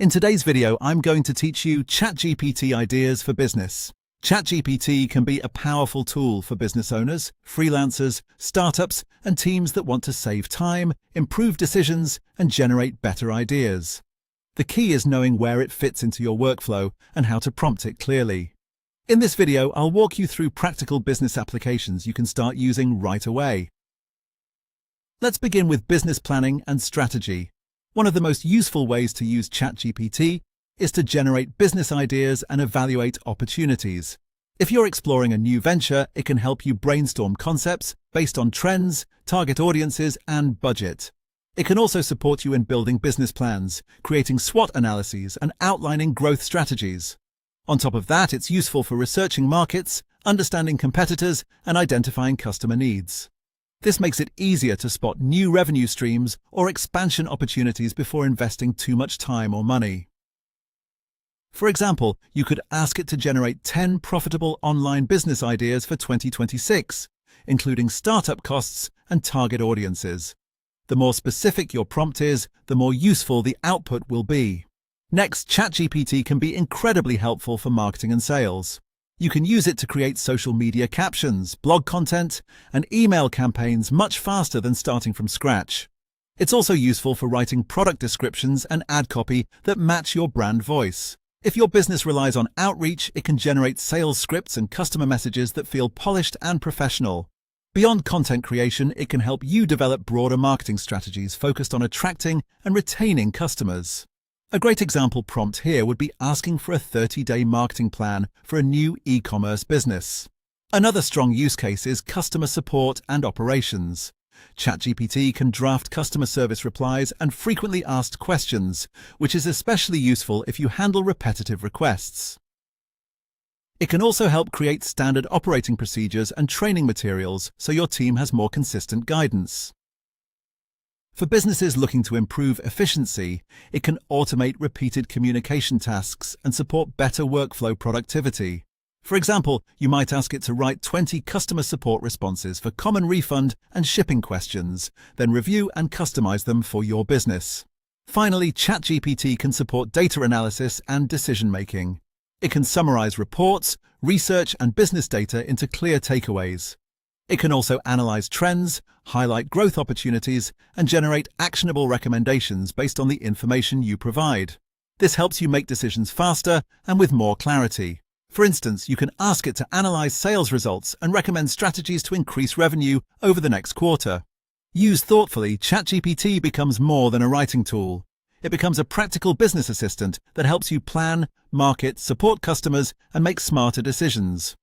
In today's video, I'm going to teach you ChatGPT ideas for business. ChatGPT can be a powerful tool for business owners, freelancers, startups, and teams that want to save time, improve decisions, and generate better ideas. The key is knowing where it fits into your workflow and how to prompt it clearly. In this video, I'll walk you through practical business applications you can start using right away. Let's begin with business planning and strategy. One of the most useful ways to use ChatGPT is to generate business ideas and evaluate opportunities. If you're exploring a new venture, it can help you brainstorm concepts based on trends, target audiences, and budget. It can also support you in building business plans, creating SWOT analyses, and outlining growth strategies. On top of that, it's useful for researching markets, understanding competitors, and identifying customer needs. This makes it easier to spot new revenue streams or expansion opportunities before investing too much time or money. For example, you could ask it to generate 10 profitable online business ideas for 2026, including startup costs and target audiences. The more specific your prompt is, the more useful the output will be. Next, ChatGPT can be incredibly helpful for marketing and sales. You can use it to create social media captions, blog content, and email campaigns much faster than starting from scratch. It's also useful for writing product descriptions and ad copy that match your brand voice. If your business relies on outreach, it can generate sales scripts and customer messages that feel polished and professional. Beyond content creation, it can help you develop broader marketing strategies focused on attracting and retaining customers. A great example prompt here would be asking for a 30-day marketing plan for a new e-commerce business. Another strong use case is customer support and operations. ChatGPT can draft customer service replies and frequently asked questions, which is especially useful if you handle repetitive requests. It can also help create standard operating procedures and training materials so your team has more consistent guidance. For businesses looking to improve efficiency, it can automate repeated communication tasks and support better workflow productivity. For example, you might ask it to write 20 customer support responses for common refund and shipping questions, then review and customize them for your business. Finally, ChatGPT can support data analysis and decision-making. It can summarize reports, research, and business data into clear takeaways. It can also analyze trends, highlight growth opportunities, and generate actionable recommendations based on the information you provide. This helps you make decisions faster and with more clarity. For instance, you can ask it to analyze sales results and recommend strategies to increase revenue over the next quarter. Used thoughtfully, ChatGPT becomes more than a writing tool. It becomes a practical business assistant that helps you plan, market, support customers, and make smarter decisions.